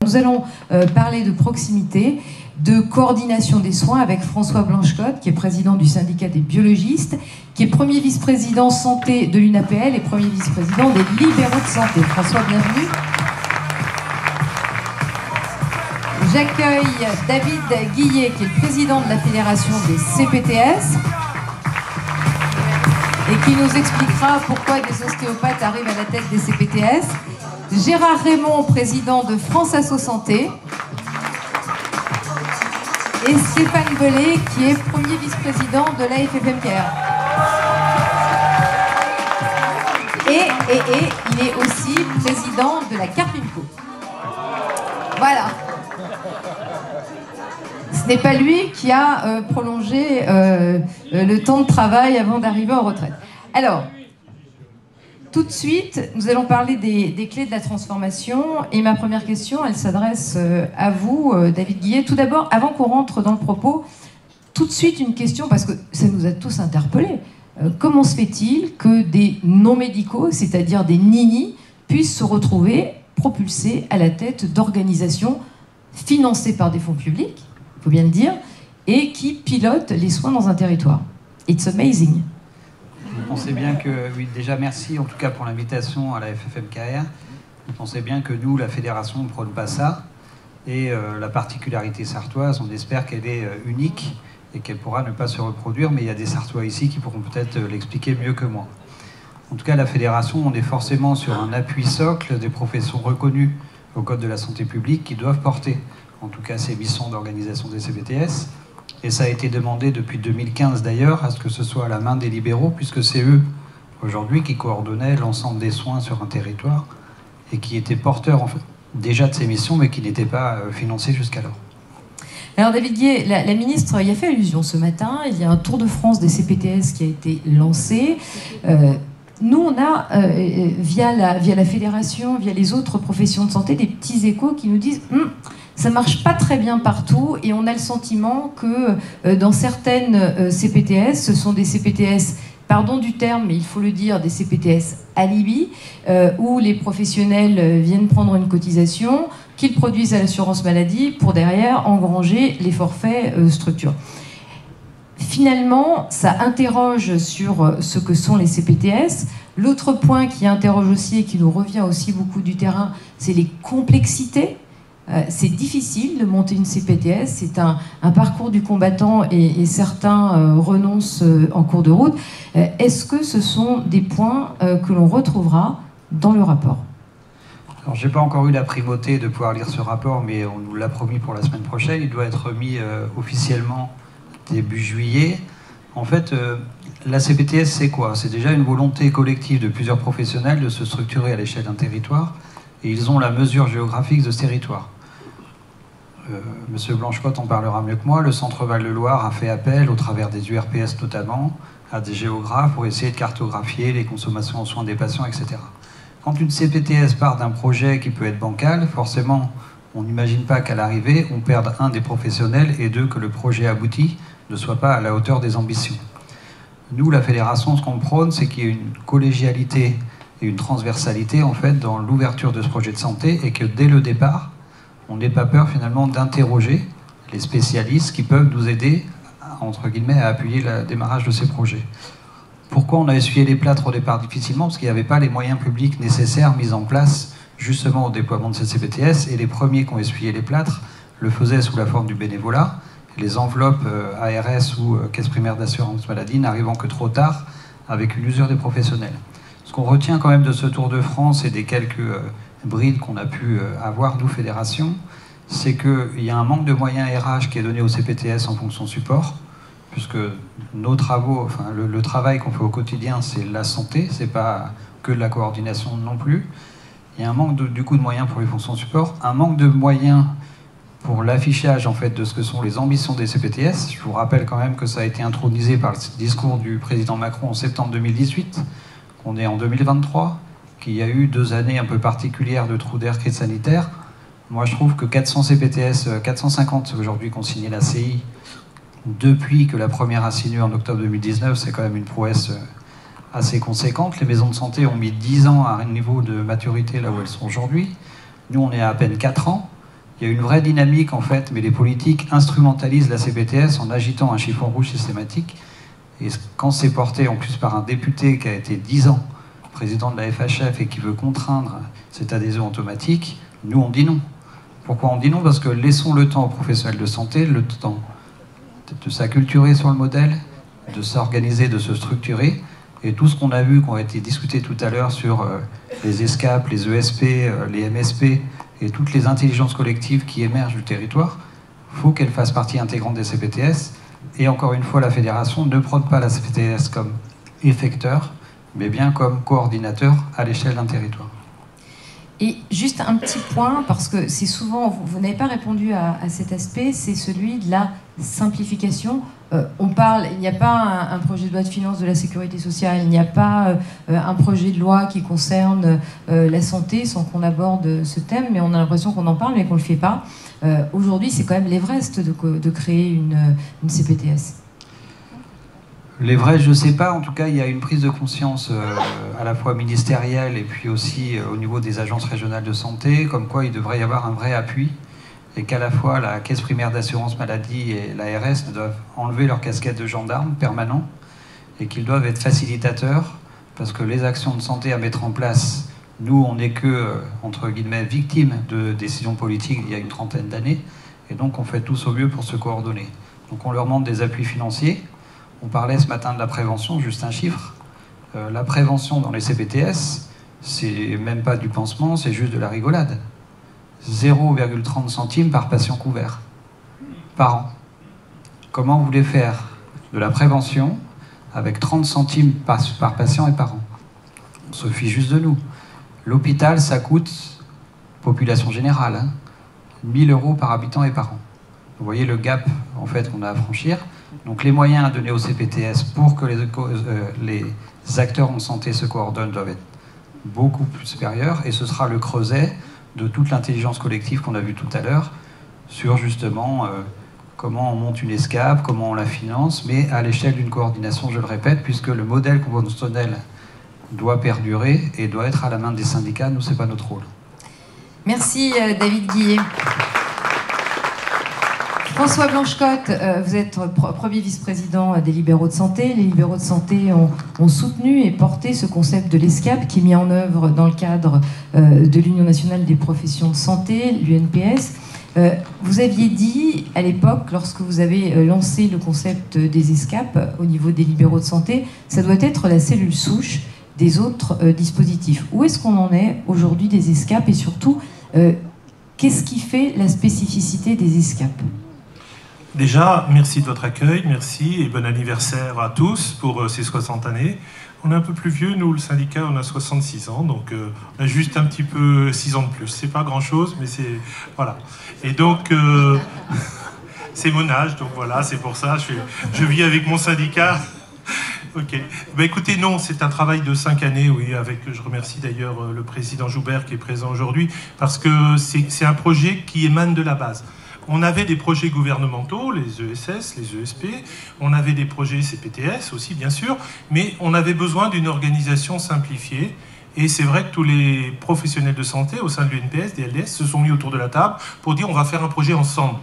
Nous allons parler de proximité, de coordination des soins avec François Blanchecotte, qui est président du syndicat des biologistes, qui est premier vice-président santé de l'UNAPL et premier vice-président des libéraux de santé. François, bienvenue. J'accueille David Guillet, qui est le président de la fédération des CPTS et qui nous expliquera pourquoi des ostéopathes arrivent à la tête des CPTS. Gérard Raymond, président de France Asso Santé. Et Stéphane Bellet, qui est premier vice-président de l'AFFMKR. Et il est aussi président de la Carpinco. Voilà. Ce n'est pas lui qui a prolongé le temps de travail avant d'arriver en retraite. Alors, tout de suite, nous allons parler des clés de la transformation. Et ma première question, elle s'adresse à vous, David Guillet. Tout d'abord, avant qu'on rentre dans le propos, tout de suite une question, parce que ça nous a tous interpellés. Comment se fait-il que des non-médicaux, c'est-à-dire des ninis, puissent se retrouver propulsés à la tête d'organisations financées par des fonds publics, il faut bien le dire, et qui pilotent les soins dans un territoire? It's amazing. Vous pensez bien que, oui, déjà merci en tout cas pour l'invitation à la FFMKR. Vous pensez bien que nous, la fédération, ne prône pas ça. Et la particularité sartoise, on espère qu'elle est unique et qu'elle pourra ne pas se reproduire. Mais il y a des Sartois ici qui pourront peut-être l'expliquer mieux que moi. En tout cas, la fédération, on est forcément sur un appui socle des professions reconnues au Code de la santé publique qui doivent porter, en tout cas, ces missions d'organisation des CPTS. Et ça a été demandé depuis 2015 d'ailleurs, à ce que ce soit à la main des libéraux, puisque c'est eux, aujourd'hui, qui coordonnaient l'ensemble des soins sur un territoire et qui étaient porteurs, en fait, déjà de ces missions, mais qui n'étaient pas financés jusqu'alors. Alors David Guillet, la ministre y a fait allusion ce matin. Il y a un tour de France des CPTS qui a été lancé. Nous, on a, via la fédération, via les autres professions de santé, des petits échos qui nous disent ça marche pas très bien partout, et on a le sentiment que dans certaines CPTS, ce sont des CPTS, pardon du terme, mais il faut le dire, des CPTS alibi, où les professionnels viennent prendre une cotisation, qu'ils produisent à l'assurance maladie pour derrière engranger les forfaits structure. Finalement, ça interroge sur ce que sont les CPTS. L'autre point qui interroge aussi et qui nous revient aussi beaucoup du terrain, c'est les complexités. C'est difficile de monter une CPTS, c'est un parcours du combattant et certains renoncent en cours de route. Est-ce que ce sont des points que l'on retrouvera dans le rapport? Alors, je n'ai pas encore eu la primauté de pouvoir lire ce rapport, mais on nous l'a promis pour la semaine prochaine. Il doit être remis officiellement début juillet. En fait, la CPTS, c'est quoi? C'est déjà une volonté collective de plusieurs professionnels de se structurer à l'échelle d'un territoire, et ils ont la mesure géographique de ce territoire. Monsieur Blanchecotte en parlera mieux que moi. Le Centre Val-de-Loire a fait appel, au travers des URPS notamment, à des géographes pour essayer de cartographier les consommations en soins des patients, etc. Quand une CPTS part d'un projet qui peut être bancal, forcément, on n'imagine pas qu'à l'arrivée, on perde un des professionnels et deux, que le projet abouti ne soit pas à la hauteur des ambitions. Nous, la fédération, ce qu'on prône, c'est qu'il y ait une collégialité et une transversalité, en fait, dans l'ouverture de ce projet de santé, et que dès le départ, on n'ait pas peur, finalement, d'interroger les spécialistes qui peuvent nous aider, entre guillemets, à appuyer le démarrage de ces projets. Pourquoi on a essuyé les plâtres au départ difficilement? Parce qu'il n'y avait pas les moyens publics nécessaires mis en place, justement, au déploiement de cette CPTS, et les premiers qui ont essuyé les plâtres le faisaient sous la forme du bénévolat. Les enveloppes ARS ou Caisse primaire d'assurance maladie n'arrivant que trop tard, avec une usure des professionnels. Ce qu'on retient quand même de ce Tour de France et des quelques brides qu'on a pu avoir, nous, fédération, c'est qu'il y a un manque de moyens RH qui est donné au CPTS en fonction support, puisque nos travaux, enfin le travail qu'on fait au quotidien, c'est la santé, c'est pas que de la coordination non plus. Il y a un manque du coup de moyens pour les fonctions support, un manque de moyens pour l'affichage en fait de ce que sont les ambitions des CPTS. Je vous rappelle quand même que ça a été intronisé par le discours du président Macron en septembre 2018, qu'on est en 2023, qu'il y a eu 2 années un peu particulières de trous d'air, crise sanitaire. Moi je trouve que 400 CPTS, 450 aujourd'hui qui ont signé la CI, depuis que la première a signé en octobre 2019, c'est quand même une prouesse assez conséquente. Les maisons de santé ont mis 10 ans à un niveau de maturité là où elles sont aujourd'hui. Nous, on est à peine 4 ans. Il y a une vraie dynamique en fait, mais les politiques instrumentalisent la CPTS en agitant un chiffon rouge systématique. Et quand c'est porté en plus par un député qui a été 10 ans président de la FHF et qui veut contraindre cette adhésion automatique, nous on dit non. Pourquoi on dit non? Parce que laissons le temps aux professionnels de santé, le temps de s'acculturer sur le modèle, de s'organiser, de se structurer. Et tout ce qu'on a vu, qui a été discuté tout à l'heure sur les ESCAP, les ESP, les MSP et toutes les intelligences collectives qui émergent du territoire, il faut qu'elles fassent partie intégrante des CPTS. Et encore une fois, la fédération ne prône pas la CPTS comme effecteur, mais bien comme coordinateur à l'échelle d'un territoire. Et juste un petit point, parce que c'est souvent, vous n'avez pas répondu à cet aspect, c'est celui de la simplification. On parle, il n'y a pas un projet de loi de finances de la sécurité sociale, il n'y a pas un projet de loi qui concerne la santé sans qu'on aborde ce thème, mais on a l'impression qu'on en parle mais qu'on ne le fait pas. Aujourd'hui, c'est quand même l'Everest de créer une CPTS. L'Everest, je ne sais pas. En tout cas, il y a une prise de conscience à la fois ministérielle et puis aussi au niveau des agences régionales de santé, comme quoi il devrait y avoir un vrai appui et qu'à la fois la Caisse primaire d'assurance maladie et l'ARS doivent enlever leur casquette de gendarme permanent et qu'ils doivent être facilitateurs parce que les actions de santé à mettre en place, nous, on n'est que, entre guillemets, victimes de décisions politiques il y a une trentaine d'années et donc on fait tous au mieux pour se coordonner. Donc on leur demande des appuis financiers. On parlait ce matin de la prévention, juste un chiffre. La prévention dans les CPTS, c'est même pas du pansement, c'est juste de la rigolade. 0,30 centimes par patient couvert, par an. Comment vous voulez faire de la prévention avec 30 centimes par patient et par an? On se fiche juste de nous. L'hôpital, ça coûte, population générale, 1 000 € par habitant et par an. Vous voyez le gap en fait, qu'on a à franchir. Donc les moyens à donner au CPTS pour que les acteurs en santé se coordonnent doivent être beaucoup plus supérieurs et ce sera le creuset de toute l'intelligence collective qu'on a vu tout à l'heure sur justement comment on monte une ESCAP, comment on la finance, mais à l'échelle d'une coordination, je le répète, puisque le modèle conventionnel doit perdurer et doit être à la main des syndicats. Nous, ce n'est pas notre rôle. Merci David Guillet. François Blanchecotte, vous êtes premier vice-président des libéraux de santé. Les libéraux de santé ont soutenu et porté ce concept de l'ESCAP qui est mis en œuvre dans le cadre de l'Union nationale des professions de santé, l'UNPS. Vous aviez dit à l'époque, lorsque vous avez lancé le concept des ESCAP au niveau des libéraux de santé, ça doit être la cellule souche des autres dispositifs. Où est-ce qu'on en est aujourd'hui des ESCAP et surtout, qu'est-ce qui fait la spécificité des ESCAP ? Déjà, merci de votre accueil, merci et bon anniversaire à tous pour ces 60 années. On est un peu plus vieux, nous, le syndicat, on a 66 ans, donc on a juste un petit peu 6 ans de plus. C'est pas grand-chose, mais c'est... Voilà. Et donc, c'est mon âge, donc voilà, c'est pour ça, je vis avec mon syndicat. Ok. Ben écoutez, non, c'est un travail de 5 années, oui, je remercie d'ailleurs le président Joubert qui est présent aujourd'hui, parce que c'est un projet qui émane de la base. On avait des projets gouvernementaux, les ESS, les ESP, on avait des projets CPTS aussi, bien sûr, mais on avait besoin d'une organisation simplifiée. Et c'est vrai que tous les professionnels de santé au sein de l'UNPS, des LDS, se sont mis autour de la table pour dire on va faire un projet ensemble.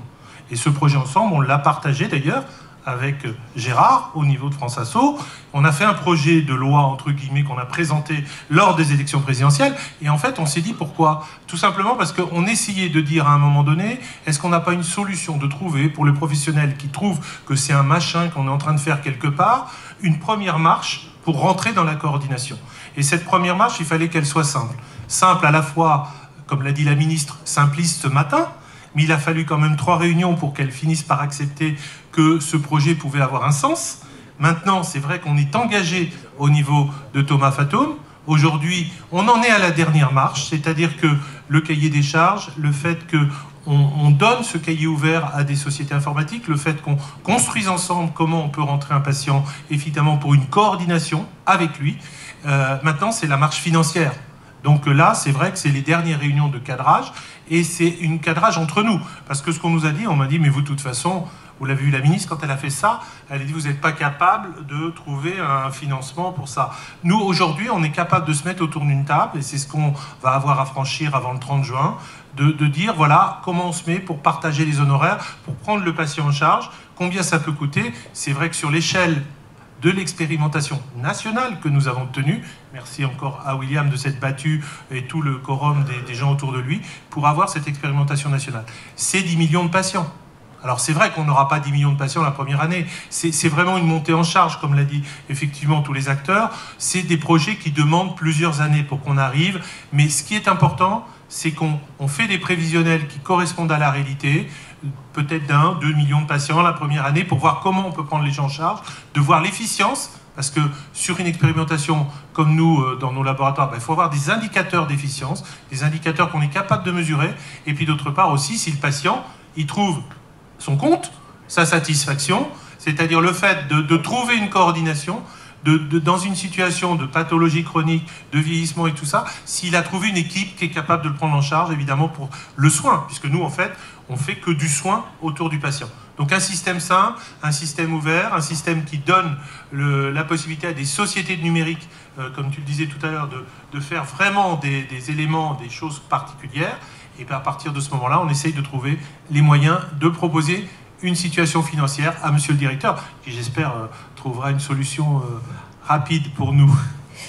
Et ce projet ensemble, on l'a partagé d'ailleurs avec Gérard au niveau de France Asso. On a fait un projet de loi, entre guillemets, qu'on a présenté lors des élections présidentielles. Et en fait, on s'est dit pourquoi? Tout simplement parce qu'on essayait de dire à un moment donné, est-ce qu'on n'a pas une solution de trouver pour les professionnels qui trouvent que c'est un machin qu'on est en train de faire quelque part, une première marche pour rentrer dans la coordination. Et cette première marche, il fallait qu'elle soit simple. Simple à la fois, comme l'a dit la ministre, simpliste ce matin, mais il a fallu quand même 3 réunions pour qu'elle finisse par accepter que ce projet pouvait avoir un sens. Maintenant, c'est vrai qu'on est engagé au niveau de Thomas Fatoum. Aujourd'hui, on en est à la dernière marche, c'est-à-dire que le cahier des charges, le fait qu'on donne ce cahier ouvert à des sociétés informatiques, le fait qu'on construise ensemble comment on peut rentrer un patient, évidemment pour une coordination avec lui. Maintenant, c'est la marche financière. Donc là, c'est vrai que c'est les dernières réunions de cadrage, et c'est une cadrage entre nous. Parce que ce qu'on nous a dit, on m'a dit, mais vous, de toute façon, vous l'avez vu la ministre, quand elle a fait ça, elle a dit, vous n'êtes pas capable de trouver un financement pour ça. Nous, aujourd'hui, on est capable de se mettre autour d'une table, et c'est ce qu'on va avoir à franchir avant le 30 juin, de dire, voilà, comment on se met pour partager les honoraires, pour prendre le patient en charge, combien ça peut coûter. C'est vrai que sur l'échelle de l'expérimentation nationale que nous avons tenue, merci encore à William de s'être battu et tout le quorum des gens autour de lui, pour avoir cette expérimentation nationale. C'est 10 millions de patients. Alors c'est vrai qu'on n'aura pas 10 millions de patients la première année, c'est vraiment une montée en charge, comme l'a dit effectivement tous les acteurs, c'est des projets qui demandent plusieurs années pour qu'on arrive, mais ce qui est important, c'est qu'on fait des prévisionnels qui correspondent à la réalité, peut-être d'1, 2 millions de patients la première année, pour voir comment on peut prendre les gens en charge, de voir l'efficience, parce que sur une expérimentation comme nous, dans nos laboratoires, il faut avoir des indicateurs d'efficience, des indicateurs qu'on est capable de mesurer, et puis d'autre part aussi, si le patient, il trouve son compte, sa satisfaction, c'est-à-dire le fait de trouver une coordination, dans une situation de pathologie chronique, de vieillissement et tout ça, s'il a trouvé une équipe qui est capable de le prendre en charge, évidemment, pour le soin, puisque nous, en fait, on fait que du soin autour du patient. Donc un système simple, un système ouvert, un système qui donne la possibilité à des sociétés de numérique, comme tu le disais tout à l'heure, de faire vraiment des éléments, des choses particulières. Et bien à partir de ce moment-là, on essaye de trouver les moyens de proposer une situation financière à monsieur le directeur, qui j'espère trouvera une solution rapide pour nous.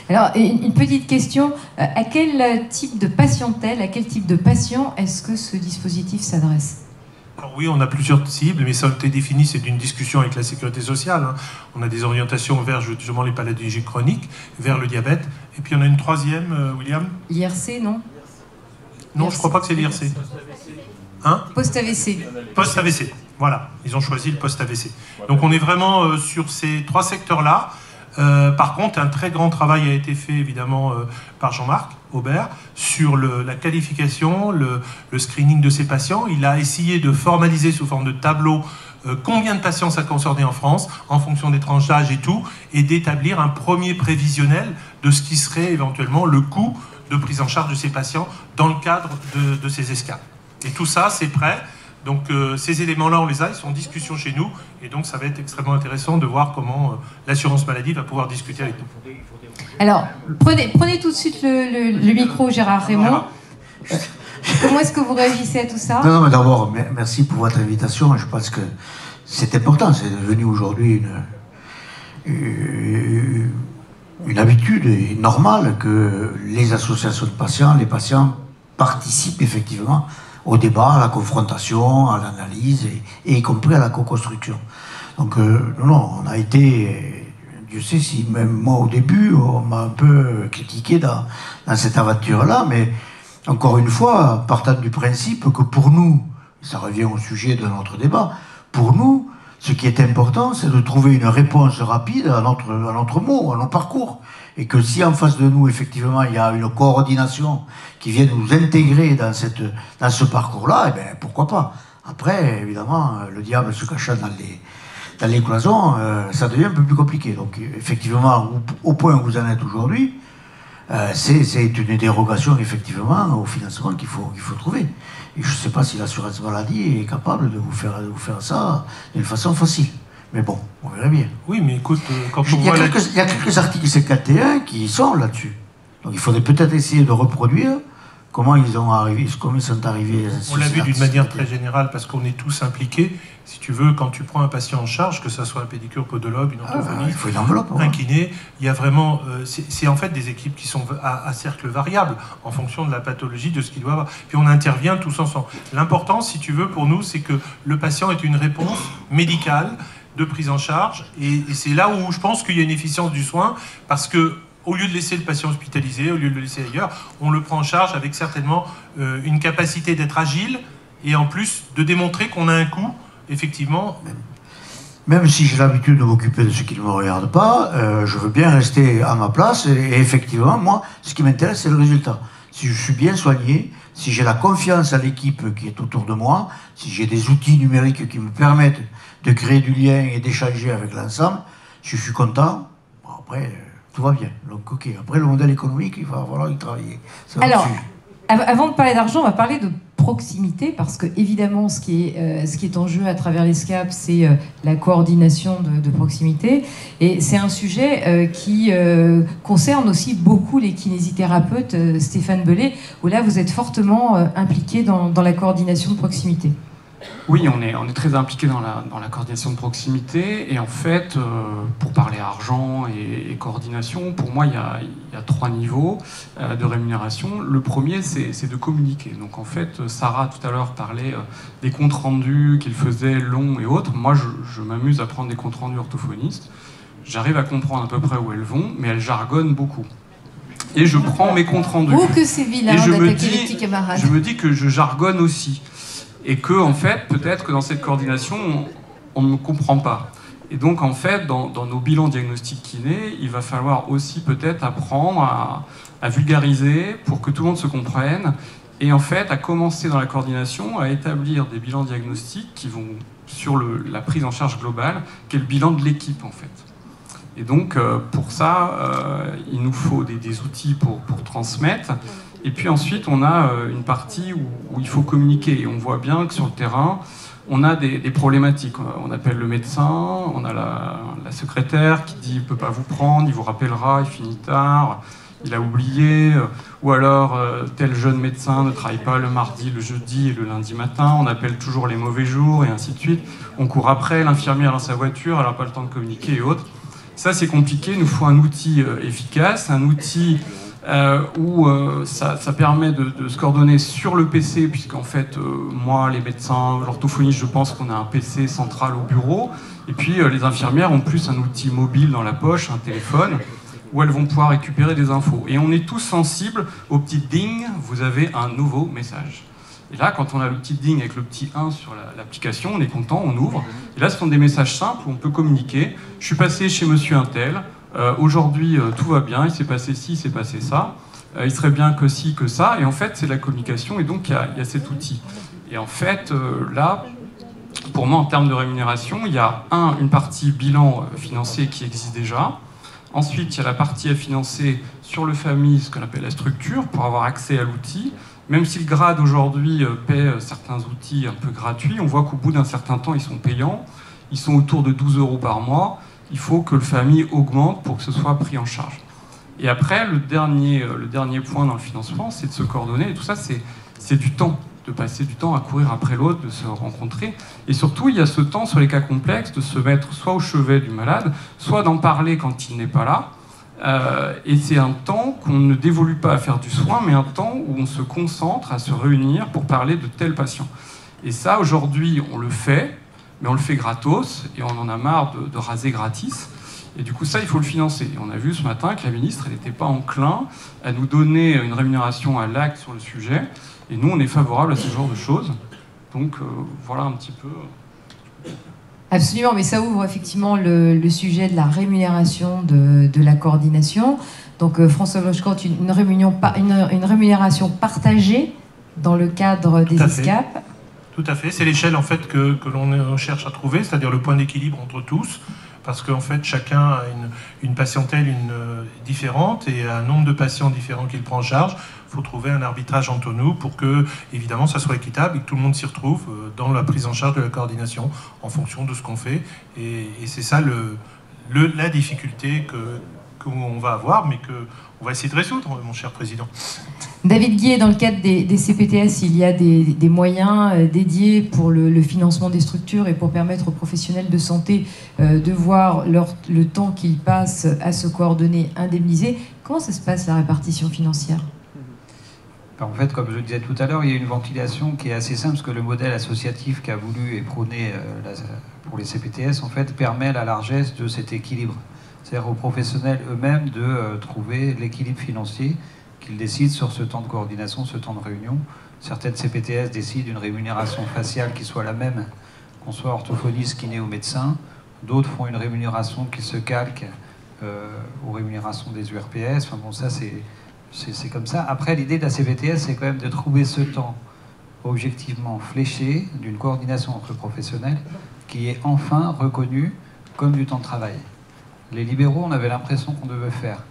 Alors, une petite question. À quel type de patientèle, à quel type de patient est-ce que ce dispositif s'adresse ? Alors oui, on a plusieurs cibles, mais ça a été défini, c'est d'une discussion avec la sécurité sociale. Hein. On a des orientations vers justement les pathologies chroniques, vers le diabète. Et puis on a une troisième, William ? L'IRC, non ? Non, je ne crois pas que c'est l'IRC. Hein ? Post-AVC. Post-AVC, voilà. Ils ont choisi le post-AVC. Donc on est vraiment sur ces trois secteurs-là. Par contre, un très grand travail a été fait, évidemment, par Jean-Marc Aubert sur la qualification, le screening de ces patients. Il a essayé de formaliser sous forme de tableau combien de patients ça concernait en France, en fonction des tranches d'âge et tout, et d'établir un premier prévisionnel de ce qui serait éventuellement le coût de prise en charge de ces patients dans le cadre de ces escales. Et tout ça, c'est prêt. Donc ces éléments-là, on les a, ils sont en discussion chez nous, et donc ça va être extrêmement intéressant de voir comment l'assurance maladie va pouvoir discuter avec nous. Alors, prenez tout de suite le micro, Gérard Raymond. Comment est-ce que vous réagissez à tout ça ? Non, mais d'abord, merci pour votre invitation. Je pense que c'est important, c'est devenu aujourd'hui une habitude normale que les associations de patients, les patients participent effectivement au débat, à la confrontation, à l'analyse et y compris à la co-construction. Donc non, on a été, Dieu sait si même moi au début, on m'a un peu critiqué dans cette aventure-là, mais encore une fois, partant du principe que pour nous, ça revient au sujet de notre débat, pour nous, ce qui est important, c'est de trouver une réponse rapide à notre mot, à notre parcours. Et que si en face de nous, effectivement, il y a une coordination qui vient nous intégrer dans ce parcours-là, eh bien, pourquoi pas. Après, évidemment, le diable se cachant dans les cloisons, ça devient un peu plus compliqué. Donc, effectivement, au point où vous en êtes aujourd'hui, c'est une dérogation, effectivement, au financement qu'il faut trouver. Et je ne sais pas si l'assurance maladie est capable de vous faire ça d'une façon facile. Mais bon, on verra bien. Oui, mais écoute, quand on voit... Il y a quelques articles 51 qui sont là-dessus. Donc il faudrait peut-être essayer de reproduire comment ils sont arrivés. On l'a vu d'une manière très générale, parce qu'on est tous impliqués. Si tu veux, quand tu prends un patient en charge, que ce soit un pédicure, podologue, une orthophonie, il faut une enveloppe, un kiné, il y a vraiment... c'est en fait des équipes qui sont à cercle variable, en fonction de la pathologie, de ce qu'il doit avoir. Puis on intervient tous ensemble. L'important, si tu veux, pour nous, c'est que le patient ait une réponse médicale, de prise en charge, et c'est là où je pense qu'il y a une efficience du soin, parce que au lieu de laisser le patient hospitalisé, au lieu de le laisser ailleurs, on le prend en charge avec certainement une capacité d'être agile, et en plus de démontrer qu'on a un coût, effectivement. Même si j'ai l'habitude de m'occuper de ce qui ne me regarde pas, je veux bien rester à ma place, et effectivement, moi, ce qui m'intéresse, c'est le résultat. Si je suis bien soigné, si j'ai la confiance à l'équipe qui est autour de moi, si j'ai des outils numériques qui me permettent de créer du lien et d'échanger avec l'ensemble, si je suis content, bon, après... tout va bien. Donc, ok. Après, le modèle économique, il va falloir y travailler. Alors, avant de parler d'argent, on va parler de proximité, parce que évidemment, ce qui est en jeu à travers l'ESCAP, c'est la coordination de proximité. Et c'est un sujet qui concerne aussi beaucoup les kinésithérapeutes, Stéphane Belay, où là, vous êtes fortement impliqué dans la coordination de proximité. Oui, on est très impliqué dans la coordination de proximité. Et en fait, pour parler argent et coordination, pour moi, il y a 3 niveaux de rémunération. Le premier, c'est de communiquer. Donc en fait, Sarah, tout à l'heure, parlait des comptes rendus qu'il faisait longs et autres. Moi, je m'amuse à prendre des comptes rendus orthophonistes. J'arrive à comprendre à peu près où elles vont, mais elles jargonnent beaucoup. Et je prends mes comptes rendus. Oh, que c'est vilain d'attaquer les petits camarades. Je me dis que je jargonne aussi. Et que, en fait, peut-être que dans cette coordination, on ne me comprend pas. Et donc, en fait, dans nos bilans diagnostiques kinés, il va falloir aussi peut-être apprendre à vulgariser pour que tout le monde se comprenne. Et en fait, à commencer dans la coordination, à établir des bilans diagnostiques qui vont sur la prise en charge globale, qui est le bilan de l'équipe, en fait. Et donc, pour ça, il nous faut des outils pour transmettre. Et puis ensuite, on a une partie où il faut communiquer. Et on voit bien que sur le terrain, on a des problématiques. On appelle le médecin, on a la secrétaire qui dit « il ne peut pas vous prendre, il vous rappellera, il finit tard, il a oublié ». Ou alors, tel jeune médecin ne travaille pas le mardi, le jeudi et le lundi matin. On appelle toujours les mauvais jours et ainsi de suite. On court après, l'infirmière dans sa voiture, elle n'a pas le temps de communiquer et autres. Ça, c'est compliqué. Il nous faut un outil efficace, un outil... où ça permet de se coordonner sur le PC, puisqu'en fait, moi, les médecins, l'orthophoniste, je pense qu'on a un PC central au bureau, et puis les infirmières ont plus un outil mobile dans la poche, un téléphone, où elles vont pouvoir récupérer des infos. Et on est tous sensibles au petit ding, vous avez un nouveau message. Et là, quand on a le petit ding avec le petit 1 sur l'application, on est content, on ouvre. Et là, ce sont des messages simples où on peut communiquer. Je suis passé chez monsieur Untel. Aujourd'hui, tout va bien, il s'est passé ci, il s'est passé ça. Il serait bien que ci, que ça. Et en fait, c'est de la communication. Et donc, il y a cet outil. Et en fait, là, pour moi, en termes de rémunération, il y a une partie bilan financier qui existe déjà. Ensuite, il y a la partie à financer sur le famille, ce qu'on appelle la structure, pour avoir accès à l'outil. Même si le grade aujourd'hui paie certains outils un peu gratuits, on voit qu'au bout d'un certain temps, ils sont payants. Ils sont autour de 12 € par mois. Il faut que le famille augmente pour que ce soit pris en charge. Et après, le dernier point dans le financement, c'est de se coordonner. Et tout ça, c'est du temps, de passer du temps à courir après l'autre, de se rencontrer. Et surtout, il y a ce temps sur les cas complexes de se mettre soit au chevet du malade, soit d'en parler quand il n'est pas là. Et c'est un temps qu'on ne dévolue pas à faire du soin, mais un temps où on se concentre à se réunir pour parler de tel patient. Et ça, aujourd'hui, on le fait, mais on le fait gratos, et on en a marre de raser gratis. Et du coup, ça, il faut le financer. Et on a vu ce matin que la ministre, elle n'était pas enclin à nous donner une rémunération à l'acte sur le sujet. Et nous, on est favorable à ce genre de choses. Donc, voilà un petit peu... Absolument, mais ça ouvre effectivement le sujet de la rémunération de la coordination. Donc, François Lochcotte, une rémunération partagée dans le cadre des ESCAP. Tout à fait, c'est l'échelle en fait que l'on cherche à trouver, c'est-à-dire le point d'équilibre entre tous, parce qu'en fait chacun a une patientèle différente et un nombre de patients différents qu'il prend en charge. Il faut trouver un arbitrage entre nous pour que, évidemment, ça soit équitable et que tout le monde s'y retrouve dans la prise en charge de la coordination en fonction de ce qu'on fait. Et c'est ça la difficulté qu'on va avoir, mais qu'on va essayer de résoudre, mon cher Président. David Guillet, dans le cadre des CPTS, il y a des moyens dédiés pour le financement des structures et pour permettre aux professionnels de santé de voir le temps qu'ils passent à se coordonner, indemniser. Comment ça se passe, la répartition financière ? En fait, comme je le disais tout à l'heure, il y a une ventilation qui est assez simple, parce que le modèle associatif qu'a voulu et prôné pour les CPTS, en fait, permet la largesse de cet équilibre. C'est-à-dire aux professionnels eux-mêmes de trouver l'équilibre financier qu'ils décident sur ce temps de coordination, ce temps de réunion. Certaines CPTS décident d'une rémunération faciale qui soit la même, qu'on soit orthophoniste, kiné ou médecin. D'autres font une rémunération qui se calque aux rémunérations des URPS. Enfin bon, ça c'est comme ça. Après, l'idée de la CPTS, c'est quand même de trouver ce temps objectivement fléché d'une coordination entre professionnels qui est enfin reconnu comme du temps de travail. Les libéraux, on avait l'impression qu'on devait faire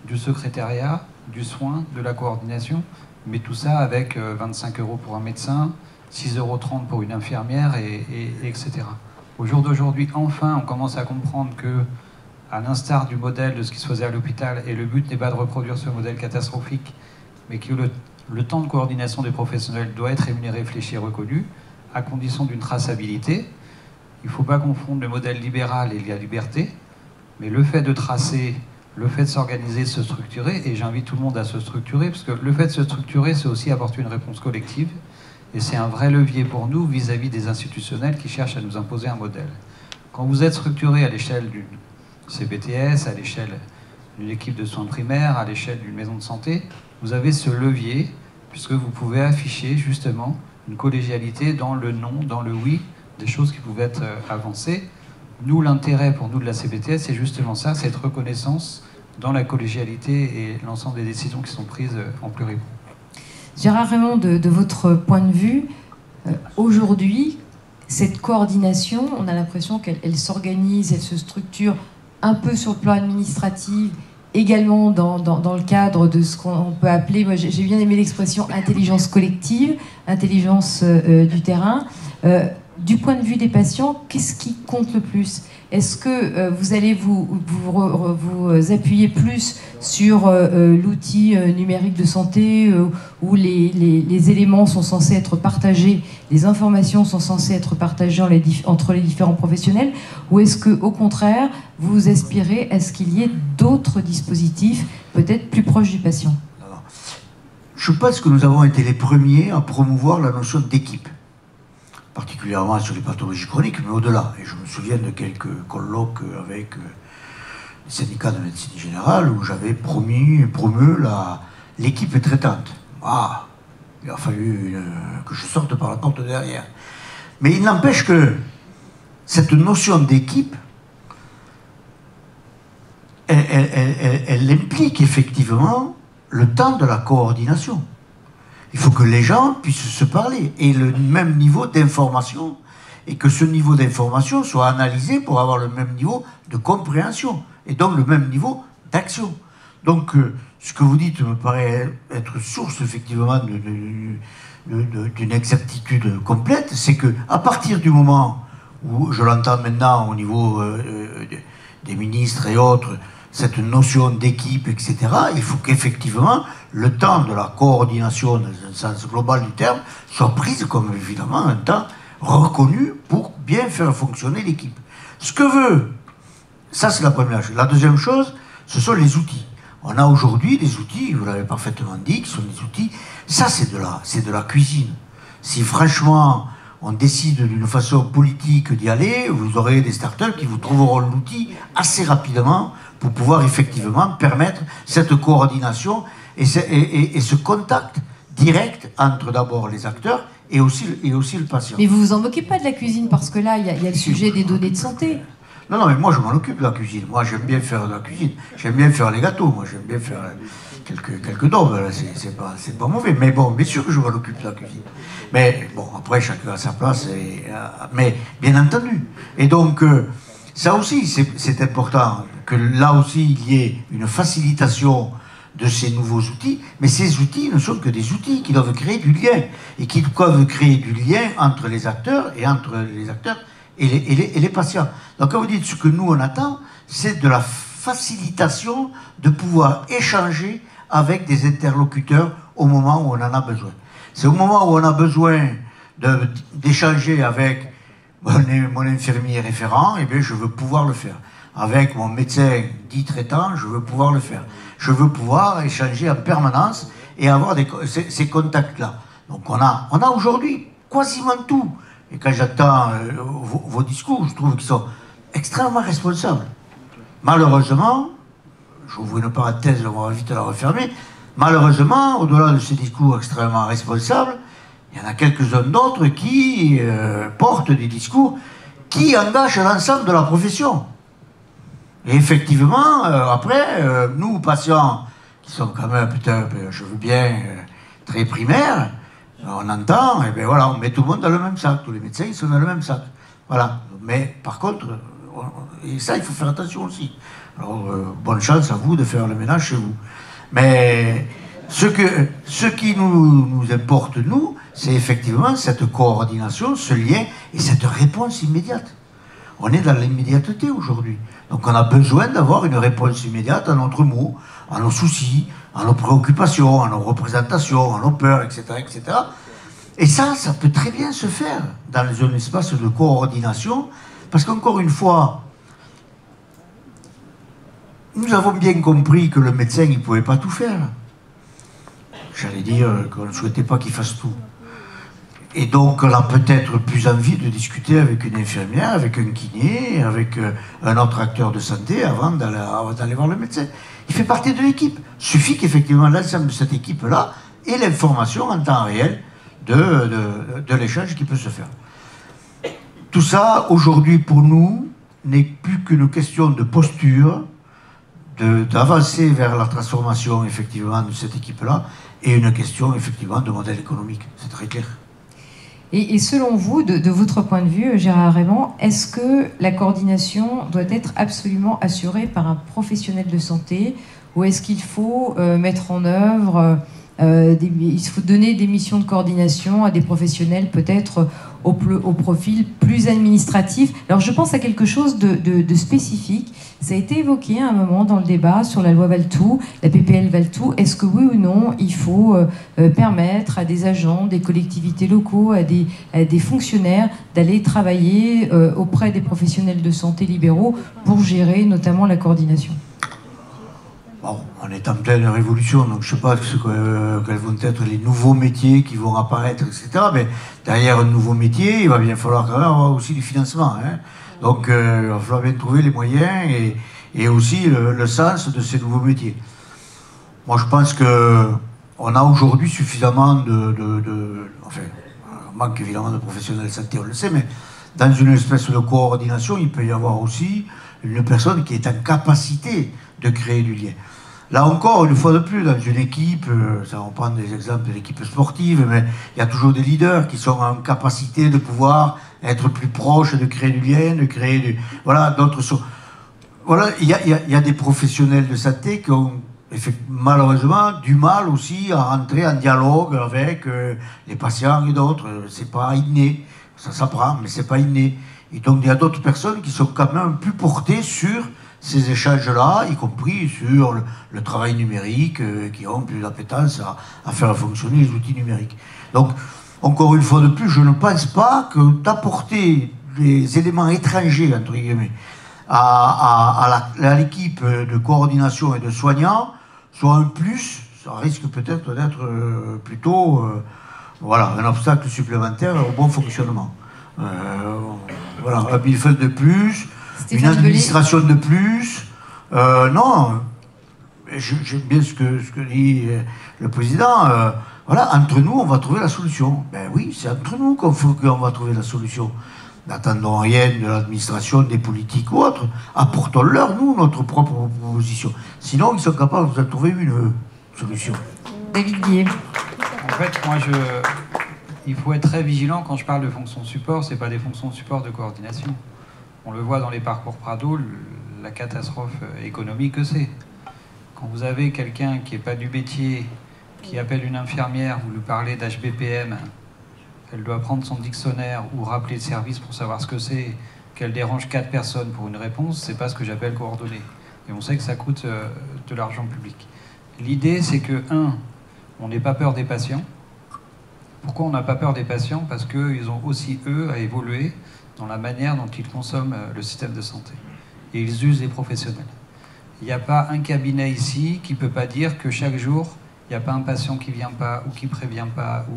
du secrétariat, du soin, de la coordination, mais tout ça avec 25 € pour un médecin, 6,30 € pour une infirmière, etc. Au jour d'aujourd'hui, enfin, on commence à comprendre que, à l'instar du modèle de ce qui se faisait à l'hôpital, et le but n'est pas de reproduire ce modèle catastrophique, mais que le temps de coordination des professionnels doit être rémunéré, fléché, reconnu, à condition d'une traçabilité. Il ne faut pas confondre le modèle libéral et la liberté, mais le fait de tracer, le fait de s'organiser, de se structurer, et j'invite tout le monde à se structurer, parce que le fait de se structurer, c'est aussi apporter une réponse collective, et c'est un vrai levier pour nous vis-à-vis des institutionnels qui cherchent à nous imposer un modèle. Quand vous êtes structuré à l'échelle d'une CPTS, à l'échelle d'une équipe de soins primaires, à l'échelle d'une maison de santé, vous avez ce levier, puisque vous pouvez afficher justement une collégialité dans le non, dans le oui, des choses qui pouvaient être avancées. Nous, l'intérêt pour nous de la CPTS, c'est justement ça, cette reconnaissance dans la collégialité et l'ensemble des décisions qui sont prises en pluribond. Gérard Raymond, de votre point de vue, aujourd'hui, cette coordination, on a l'impression qu'elle s'organise, elle se structure un peu sur le plan administratif, également dans le cadre de ce qu'on peut appeler, moi j'ai bien aimé l'expression intelligence collective, intelligence du terrain. Du point de vue des patients, qu'est-ce qui compte le plus? Est-ce que vous allez vous appuyer plus sur l'outil numérique de santé où les éléments sont censés être partagés, les informations sont censées être partagées entre les différents professionnels, ou est-ce que, au contraire, vous aspirez à ce qu'il y ait d'autres dispositifs peut-être plus proches du patient? Je pense que nous avons été les premiers à promouvoir la notion d'équipe, particulièrement sur les pathologies chroniques, mais au-delà. Et je me souviens de quelques colloques avec les syndicats de médecine générale où j'avais promu l'équipe traitante. Ah, il a fallu que je sorte par la porte derrière. Mais il n'empêche que cette notion d'équipe, elle implique effectivement le temps de la coordination. Il faut que les gens puissent se parler et le même niveau d'information, et que ce niveau d'information soit analysé pour avoir le même niveau de compréhension et donc le même niveau d'action. Donc ce que vous dites me paraît être source effectivement d'une exactitude complète, c'est que à partir du moment où je l'entends maintenant au niveau des ministres et autres, cette notion d'équipe, etc., il faut qu'effectivement le temps de la coordination, dans un sens global du terme, soit prise comme évidemment un temps reconnu pour bien faire fonctionner l'équipe. Ce que veut, ça c'est la première chose. La deuxième chose, ce sont les outils. On a aujourd'hui des outils, vous l'avez parfaitement dit, qui sont des outils, ça c'est de la cuisine. Si franchement on décide d'une façon politique d'y aller, vous aurez des startups qui vous trouveront l'outil assez rapidement pour pouvoir effectivement permettre cette coordination et ce contact direct entre d'abord les acteurs et aussi le patient. Mais vous vous en moquez pas de la cuisine, parce que là, il y a le sujet des données de santé. Non, mais moi je m'en occupe de la cuisine. Moi j'aime bien faire de la cuisine. J'aime bien faire les gâteaux. Moi j'aime bien faire quelques daubes. C'est pas mauvais. Mais bon, bien sûr que je m'en occupe de la cuisine. Mais bon, après chacun a sa place. Mais bien entendu. Et donc, ça aussi, c'est important que là aussi il y ait une facilitation de ces nouveaux outils, mais ces outils ne sont que des outils qui doivent créer du lien, et qui doivent créer du lien entre les acteurs et les patients. Donc quand vous dites ce que nous on attend, c'est de la facilitation de pouvoir échanger avec des interlocuteurs au moment où on en a besoin. C'est au moment où on a besoin d'échanger avec mon infirmier référent, et bien je veux pouvoir le faire. Avec mon médecin dit traitant, je veux pouvoir le faire. Je veux pouvoir échanger en permanence et avoir ces contacts-là. Donc on a aujourd'hui quasiment tout. Et quand j'entends vos discours, je trouve qu'ils sont extrêmement responsables. Malheureusement, j'ouvre une parenthèse, on va vite la refermer, malheureusement, au-delà de ces discours extrêmement responsables, il y en a quelques-uns d'autres qui portent des discours qui engagent l'ensemble de la profession. Et effectivement, après, nous, patients, qui sommes quand même, je veux bien, très primaires, on entend, et bien voilà, on met tout le monde dans le même sac. Tous les médecins, ils sont dans le même sac. Voilà. Mais par contre, Et ça, il faut faire attention aussi. Alors, bonne chance à vous de faire le ménage chez vous. Mais ce qui nous importe, nous, c'est effectivement cette coordination, ce lien et cette réponse immédiate. On est dans l'immédiateté aujourd'hui. Donc on a besoin d'avoir une réponse immédiate à notre mot, à nos soucis, à nos préoccupations, à nos représentations, à nos peurs, etc. etc. Et ça peut très bien se faire dans un espace de coordination, parce qu'encore une fois, nous avons bien compris que le médecin, il ne pouvait pas tout faire. J'allais dire qu'on ne souhaitait pas qu'il fasse tout. Et donc, on a peut-être plus envie de discuter avec une infirmière, avec un kiné, avec un autre acteur de santé avant d'aller voir le médecin. Il fait partie de l'équipe. Il suffit qu'effectivement l'ensemble de cette équipe-là ait l'information en temps réel de l'échange qui peut se faire. Tout ça, aujourd'hui, pour nous, n'est plus qu'une question de posture, d'avancer vers la transformation, effectivement, de cette équipe-là, et une question, effectivement, de modèle économique. C'est très clair. Et selon vous, de votre point de vue, Gérard Raymond, est-ce que la coordination doit être absolument assurée par un professionnel de santé, ou est-ce qu'il faut mettre en œuvre, il faut donner des missions de coordination à des professionnels peut-être au profil plus administratif? Alors je pense à quelque chose de spécifique. Ça a été évoqué à un moment dans le débat sur la loi Valletoux, la PPL Valletoux. Est-ce que oui ou non, il faut permettre à des agents, des collectivités locaux, à des fonctionnaires d'aller travailler auprès des professionnels de santé libéraux pour gérer notamment la coordination? Bon, on est en pleine révolution, donc je ne sais pas quels vont être les nouveaux métiers qui vont apparaître, etc. Mais derrière un nouveau métier, il va bien falloir quand même avoir aussi du financement. Hein. Donc il va falloir bien trouver les moyens et aussi le sens de ces nouveaux métiers. Moi je pense qu'on a aujourd'hui suffisamment enfin, on manque évidemment de professionnels de santé, on le sait, mais dans une espèce de coordination, il peut y avoir aussi une personne qui est en capacité de créer du lien. Là encore, une fois de plus, dans une équipe, ça on prend des exemples de l'équipe sportive, mais il y a toujours des leaders qui sont en capacité de pouvoir être plus proches, de créer du lien, de créer du... Voilà, d'autres sont... Voilà, il y a des professionnels de santé qui ont malheureusement du mal aussi à rentrer en dialogue avec les patients et d'autres. C'est pas inné, ça s'apprend, mais c'est pas inné. Et donc il y a d'autres personnes qui sont quand même plus portées sur ces échanges-là, y compris sur le travail numérique, qui ont plus d'appétence à faire fonctionner les outils numériques. Donc, encore une fois de plus, je ne pense pas que d'apporter des éléments étrangers, entre guillemets, à l'équipe de coordination et de soignants soit un plus. Ça risque peut-être d'être plutôt voilà, un obstacle supplémentaire au bon fonctionnement. Voilà, un millefeuille de plus, une administration de plus. Non, j'aime bien ce que dit le président. Voilà, entre nous, on va trouver la solution. Ben oui, c'est entre nous qu'on va trouver la solution. N'attendons rien de l'administration, des politiques ou autres. Apportons-leur, nous, notre propre proposition. Sinon, ils sont capables de trouver une solution. David Guillet. En fait, moi, il faut être très vigilant quand je parle de fonctions support. Ce n'est pas des fonctions support de coordination. On le voit dans les parcours Prado, la catastrophe économique que c'est. Quand vous avez quelqu'un qui n'est pas du métier, qui appelle une infirmière, vous lui parlez d'HBPM, elle doit prendre son dictionnaire ou rappeler le service pour savoir ce que c'est, qu'elle dérange 4 personnes pour une réponse, c'est pas ce que j'appelle coordonné. Et on sait que ça coûte de l'argent public. L'idée, c'est que, on n'ait pas peur des patients. Pourquoi on n'a pas peur des patients? Parce qu'ils ont aussi, eux, à évoluer dans la manière dont ils consomment le système de santé. Et ils usent les professionnels. Il n'y a pas un cabinet ici qui ne peut pas dire que chaque jour, il n'y a pas un patient qui ne vient pas ou qui ne prévient pas. Ou...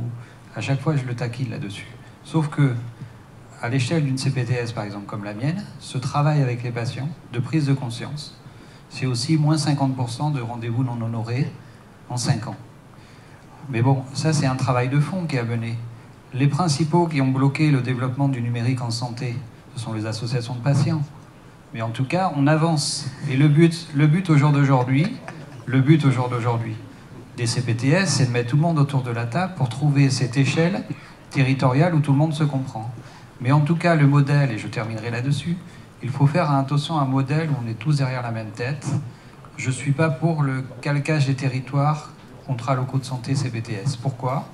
À chaque fois, je le taquine là-dessus. Sauf que, à l'échelle d'une CPTS, par exemple, comme la mienne, ce travail avec les patients, de prise de conscience, c'est aussi moins 50% de rendez-vous non honorés en 5 ans. Mais bon, ça, c'est un travail de fond qui a mené. Les principaux qui ont bloqué le développement du numérique en santé, ce sont les associations de patients. Mais en tout cas, on avance. Et le but au jour d'aujourd'hui, des CPTS, c'est de mettre tout le monde autour de la table pour trouver cette échelle territoriale où tout le monde se comprend. Mais en tout cas, le modèle, et je terminerai là-dessus, il faut faire attention à un modèle où on est tous derrière la même tête. Je ne suis pas pour le calquage des territoires, contrats locaux de santé, CPTS. Pourquoi?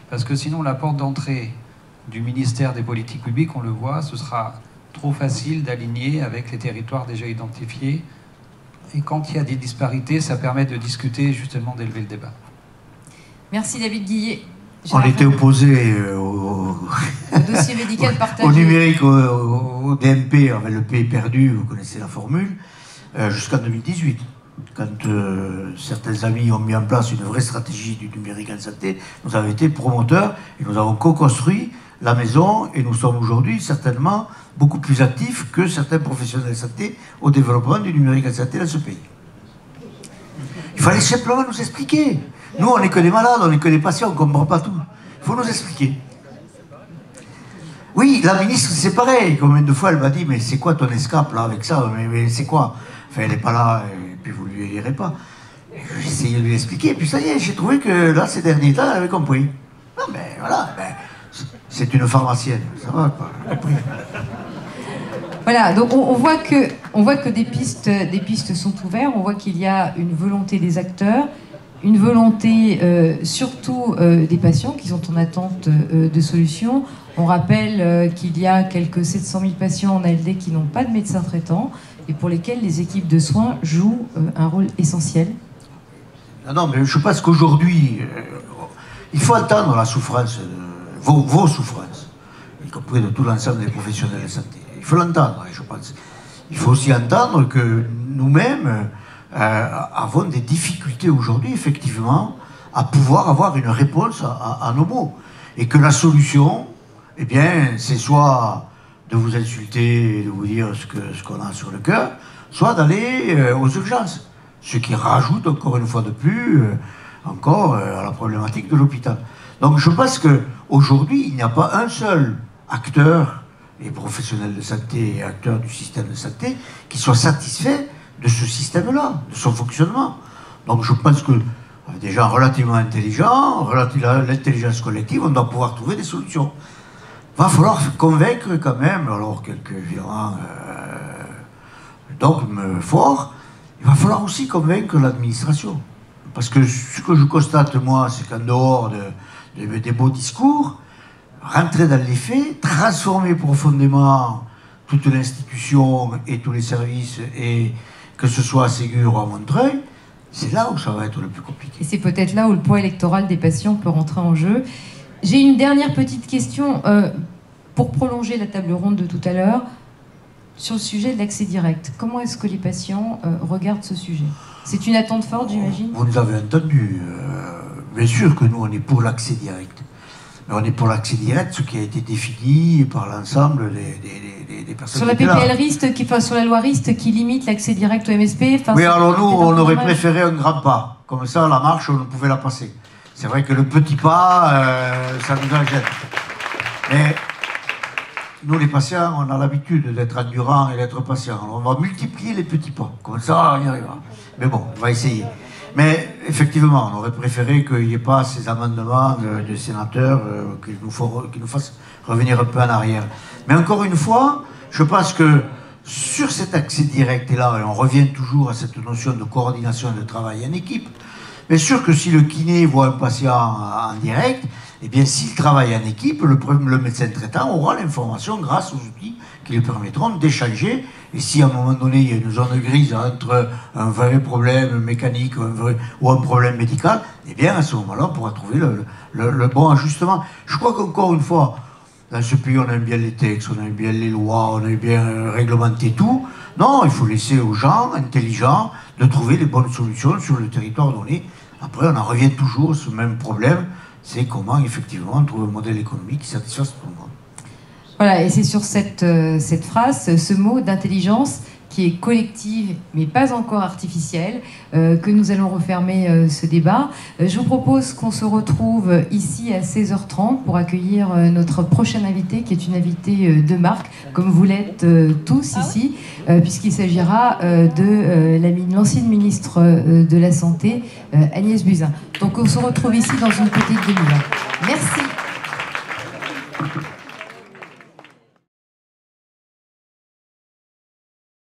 Parce que sinon, la porte d'entrée du ministère des politiques publiques, on le voit, ce sera trop facile d'aligner avec les territoires déjà identifiés. Et quand il y a des disparités, ça permet de discuter, justement, d'élever le débat. Merci David Guillet. On était opposés au dossier médical partagé. Au numérique, au DMP, avec le P perdu, vous connaissez la formule, jusqu'en 2018. Quand certains amis ont mis en place une vraie stratégie du numérique en santé, nous avons été promoteurs et nous avons co-construit la maison et nous sommes aujourd'hui certainement beaucoup plus actifs que certains professionnels de santé au développement du numérique en santé dans ce pays. Il fallait simplement nous expliquer. Nous, on n'est que des malades, on n'est que des patients, on ne comprend pas tout. Il faut nous expliquer. Oui, la ministre, c'est pareil. Combien de fois elle m'a dit, mais c'est quoi ton escape là avec ça? Mais c'est quoi? Enfin, elle n'est pas là, et puis vous ne lui direz pas. J'ai essayé de lui expliquer, et puis ça y est, j'ai trouvé que là, ces derniers temps, elle avait compris. Non, mais voilà, c'est une pharmacienne, ça va, pas compris. Voilà, donc on voit que des pistes sont ouvertes, on voit qu'il y a une volonté des acteurs, une volonté surtout des patients qui sont en attente de solutions. On rappelle qu'il y a quelques 700 000 patients en ALD qui n'ont pas de médecin traitant et pour lesquels les équipes de soins jouent un rôle essentiel. Non, mais je pense qu'aujourd'hui, il faut entendre la souffrance, vos souffrances, y compris de tout l'ensemble des professionnels de santé. Il faut l'entendre, je pense. Il faut aussi entendre que nous-mêmes avons des difficultés aujourd'hui, effectivement, à pouvoir avoir une réponse à nos mots. Et que la solution, eh bien, c'est soit de vous insulter et de vous dire ce qu'on a sur le cœur, soit d'aller aux urgences. Ce qui rajoute encore une fois de plus encore à la problématique de l'hôpital. Donc je pense qu'aujourd'hui, il n'y a pas un seul acteur, et professionnels de santé et acteurs du système de santé, qui soit satisfait de ce système-là, de son fonctionnement. Donc je pense que des gens relativement intelligents, l'intelligence collective, on doit pouvoir trouver des solutions. Il va falloir convaincre quand même, alors quelques violents dogmes forts, il va falloir aussi convaincre l'administration. Parce que ce que je constate, moi, c'est qu'en dehors des beaux discours, rentrer dans les faits, transformer profondément toute l'institution et tous les services, et que ce soit à Ségur ou à Montreuil, c'est là où ça va être le plus compliqué. Et c'est peut-être là où le poids électoral des patients peut rentrer en jeu. J'ai une dernière petite question pour prolonger la table ronde de tout à l'heure sur le sujet de l'accès direct. Comment est-ce que les patients regardent ce sujet? C'est une attente forte, j'imagine? Vous nous avez entendu. Bien sûr que nous, on est pour l'accès direct. Mais on est pour l'accès direct, ce qui a été défini par l'ensemble des personnes. Sur la PPL RIST, sur la loi RIST qui limite l'accès direct au MSP. Oui, alors nous, on aurait préféré un grand pas. Comme ça, la marche, on pouvait la passer. C'est vrai que le petit pas, ça nous inquiète. Mais nous, les patients, on a l'habitude d'être endurants et d'être patients. Alors on va multiplier les petits pas. Comme ça, on y arrivera. Mais bon, on va essayer. Mais effectivement, on aurait préféré qu'il n'y ait pas ces amendements de sénateurs qui nous fassent revenir un peu en arrière. Mais encore une fois, je pense que sur cet accès direct, et là, on revient toujours à cette notion de coordination et de travail en équipe, bien sûr que si le kiné voit un patient en direct, eh bien s'il travaille en équipe, le médecin traitant aura l'information grâce aux outils qui lui permettront d'échanger. Et si à un moment donné, il y a une zone grise entre un vrai problème mécanique ou un problème médical, eh bien à ce moment-là, on pourra trouver le bon ajustement. Je crois qu'encore une fois, dans ce pays, on aime bien les textes, on aime bien les lois, on aime bien réglementer tout. Non, il faut laisser aux gens intelligents de trouver les bonnes solutions sur le territoire donné. Après, on en revient toujours à ce même problème, c'est comment effectivement trouver un modèle économique qui satisfasse tout le monde. Voilà, et c'est sur cette phrase, ce mot d'intelligence qui est collective mais pas encore artificielle, que nous allons refermer ce débat. Je vous propose qu'on se retrouve ici à 16h30 pour accueillir notre prochaine invitée, qui est une invitée de marque, comme vous l'êtes tous ici, puisqu'il s'agira de l'ancienne ministre de la Santé, Agnès Buzyn. Donc on se retrouve ici dans une petite demi-heure. Merci.